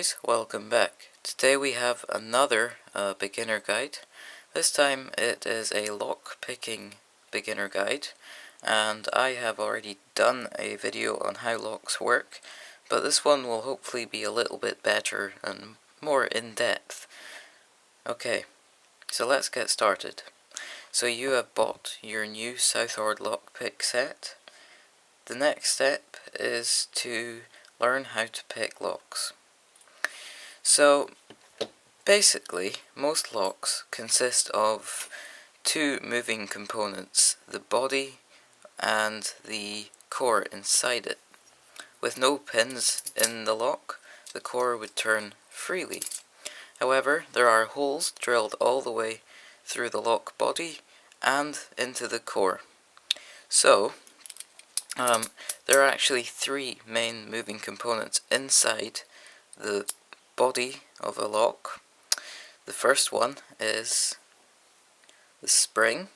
guys, welcome back. Today we have another beginner guide. This time it is a lock picking beginner guide, and I have already done a video on how locks work, but this one will hopefully be a little bit better and more in-depth. Okay, so let's get started. So you have bought your new Southord lockpick set. The next step is to learn how to pick locks. So basically, most locks consist of two moving components, the body and the core inside it. With no pins in the lock, the core would turn freely. However, there are holes drilled all the way through the lock body and into the core. So, there are actually three main moving components inside the body of a lock. The first one is the spring,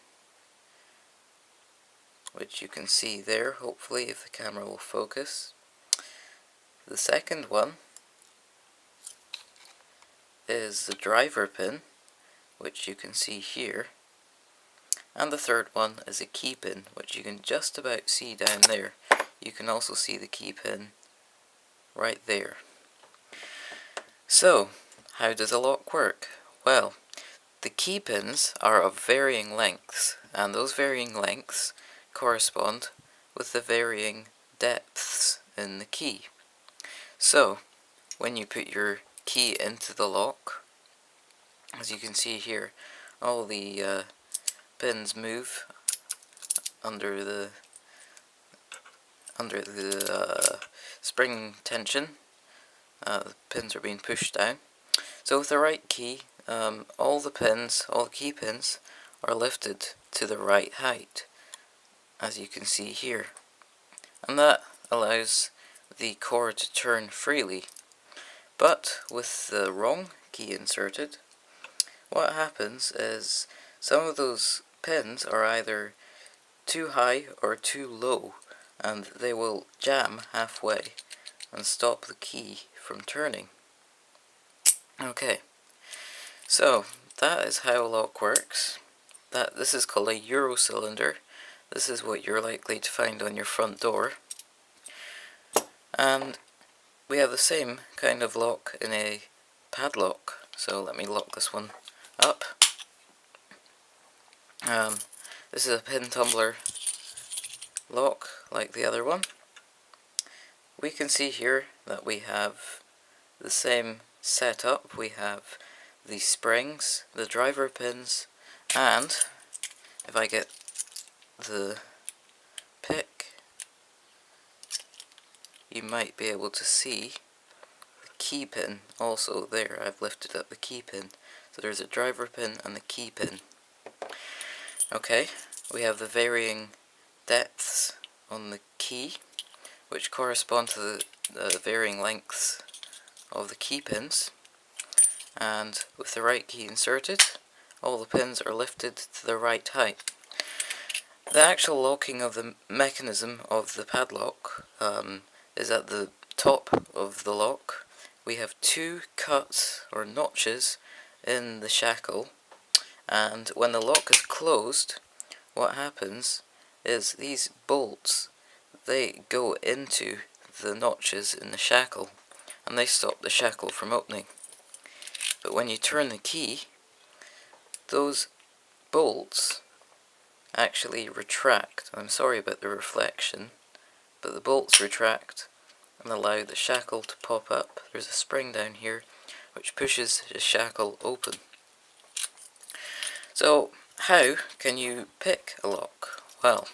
which you can see there, hopefully, if the camera will focus. The second one is the driver pin, which you can see here. And the third one is a key pin, which you can just about see down there. You can also see the key pin right there. So, how does a lock work? Well, the key pins are of varying lengths, and those varying lengths correspond with the varying depths in the key. So, when you put your key into the lock, as you can see here, all the pins move under the spring tension. The pins are being pushed down. So with the right key, all the key pins are lifted to the right height, as you can see here. And that allows the core to turn freely. But with the wrong key inserted, what happens is some of those pins are either too high or too low, and they will jam halfway and stop the key from turning. Okay, so that is how a lock works. This is called a Euro cylinder. This is what you're likely to find on your front door. And we have the same kind of lock in a padlock. So let me lock this one up. This is a pin tumbler lock like the other one. We can see here that we have the same setup. We have the springs, the driver pins, and if I get the pick, you might be able to see the key pin also there. I've lifted up the key pin. So there's a driver pin and the key pin. Okay, we have the varying depths on the key, which correspond to the varying lengths of the key pins. And with the right key inserted, all the pins are lifted to the right height. The actual locking of the mechanism of the padlock is at the top of the lock. We have two cuts or notches in the shackle, and when the lock is closed, what happens is these bolts, they go into the notches in the shackle, and they stop the shackle from opening. But when you turn the key, those bolts actually retract. I'm sorry about the reflection, but the bolts retract and allow the shackle to pop up. There's a spring down here which pushes the shackle open. So, how can you pick a lock? Well,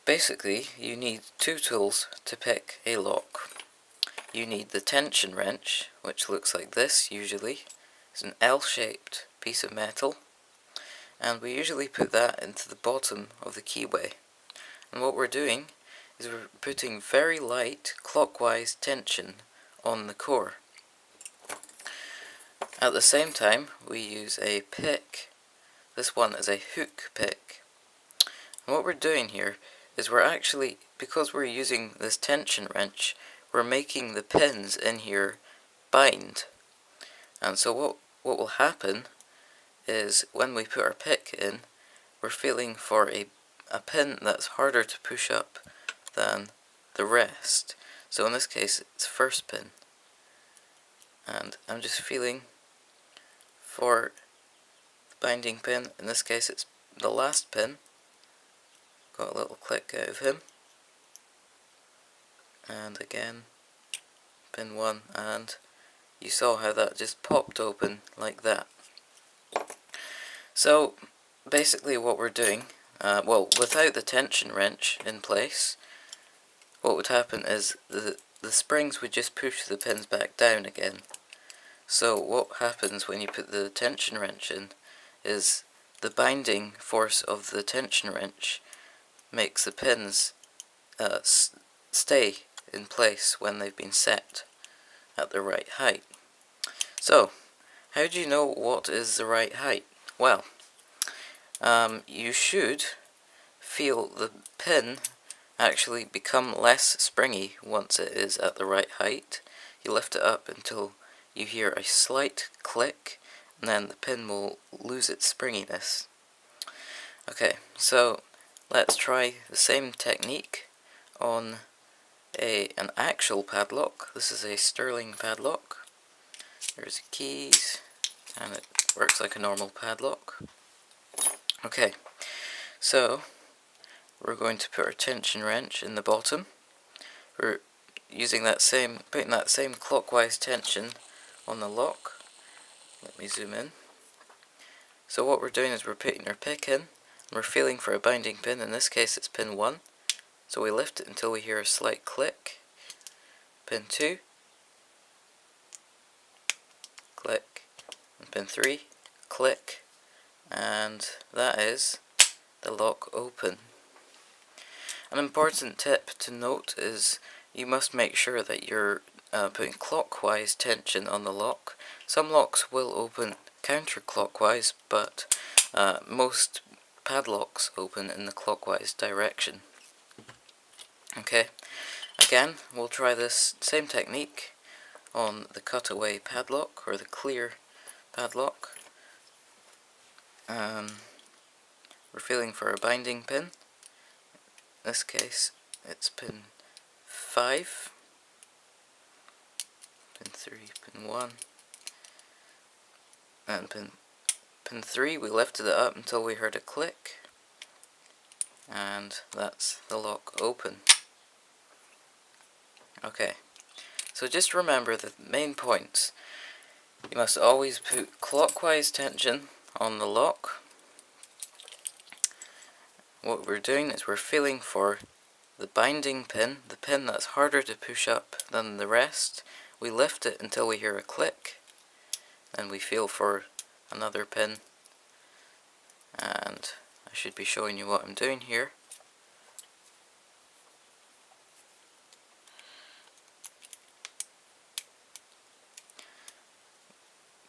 basically you need two tools to pick a lock. You need the tension wrench, which looks like this usually. It's an L-shaped piece of metal, and we usually put that into the bottom of the keyway. And what we're doing is we're putting very light clockwise tension on the core. At the same time, we use a pick. This one is a hook pick. And what we're doing here is we're actually, because we're using this tension wrench, we're making the pins in here bind. And so what will happen is when we put our pick in, we're feeling for a pin that's harder to push up than the rest. So in this case it's first pin, and I'm just feeling for the binding pin. In this case it's the last pin. Got a little click out of him, and again pin 1, and you saw how that just popped open like that. So basically what we're doing, well, without the tension wrench in place, what would happen is the springs would just push the pins back down again. So what happens when you put the tension wrench in is the binding force of the tension wrench makes the pins stay in place when they've been set at the right height. So how do you know what is the right height? Well, you should feel the pin actually become less springy once it is at the right height. You lift it up until you hear a slight click, and then the pin will lose its springiness. Okay, so let's try the same technique on an actual padlock. This is a sterling padlock. There's the keys, and it works like a normal padlock. Okay, so we're going to put our tension wrench in the bottom. We're using putting that same clockwise tension on the lock. Let me zoom in. So what we're doing is we're putting our pick in, and we're feeling for a binding pin. In this case it's pin 1. So we lift it until we hear a slight click. Pin 2. Click. And pin 3. Click. And that is the lock open. An important tip to note is you must make sure that you're putting clockwise tension on the lock. Some locks will open counterclockwise, but most padlocks open in the clockwise direction. Okay, again we'll try this same technique on the cutaway padlock, or the clear padlock. We're feeling for a binding pin. In this case it's pin 5, pin 3, pin 1, and pin 3 we lifted it up until we heard a click, and that's the lock open. Okay, so just remember the main points. You must always put clockwise tension on the lock. What we're doing is we're feeling for the binding pin, the pin that's harder to push up than the rest. We lift it until we hear a click, and we feel for another pin, and I should be showing you what I'm doing here.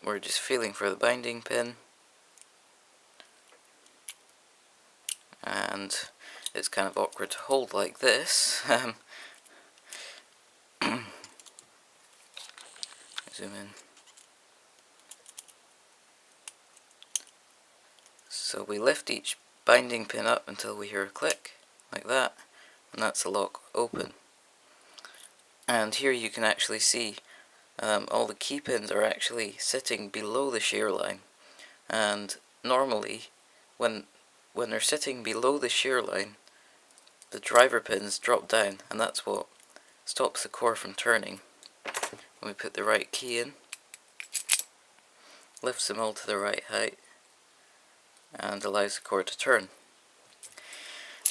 We're just feeling for the binding pin, and it's kind of awkward to hold like this. Zoom in. So we lift each binding pin up until we hear a click, like that, and that's the lock open. And here you can actually see all the key pins are actually sitting below the shear line, and normally when they're sitting below the shear line, the driver pins drop down, and that's what stops the core from turning. When we put the right key in, lifts them all to the right height, and allows the core to turn.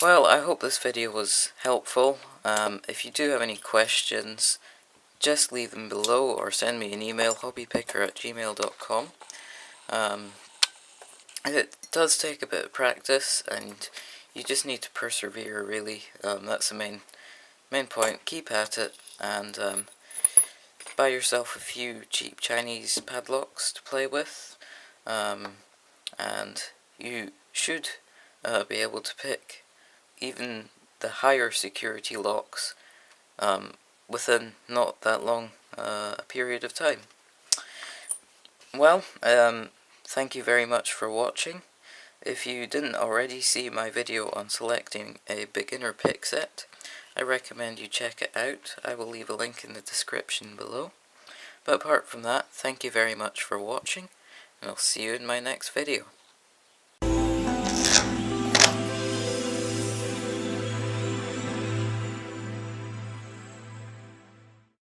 Well, I hope this video was helpful. If you do have any questions, just leave them below or send me an email, hobbypicker@gmail.com. It does take a bit of practice, and you just need to persevere, really. That's the main point. Keep at it, and buy yourself a few cheap Chinese padlocks to play with, and you should be able to pick even the higher security locks within not that long a period of time. Well, thank you very much for watching. If you didn't already see my video on selecting a beginner pick set, I recommend you check it out. I will leave a link in the description below. But apart from that, thank you very much for watching, and I'll see you in my next video.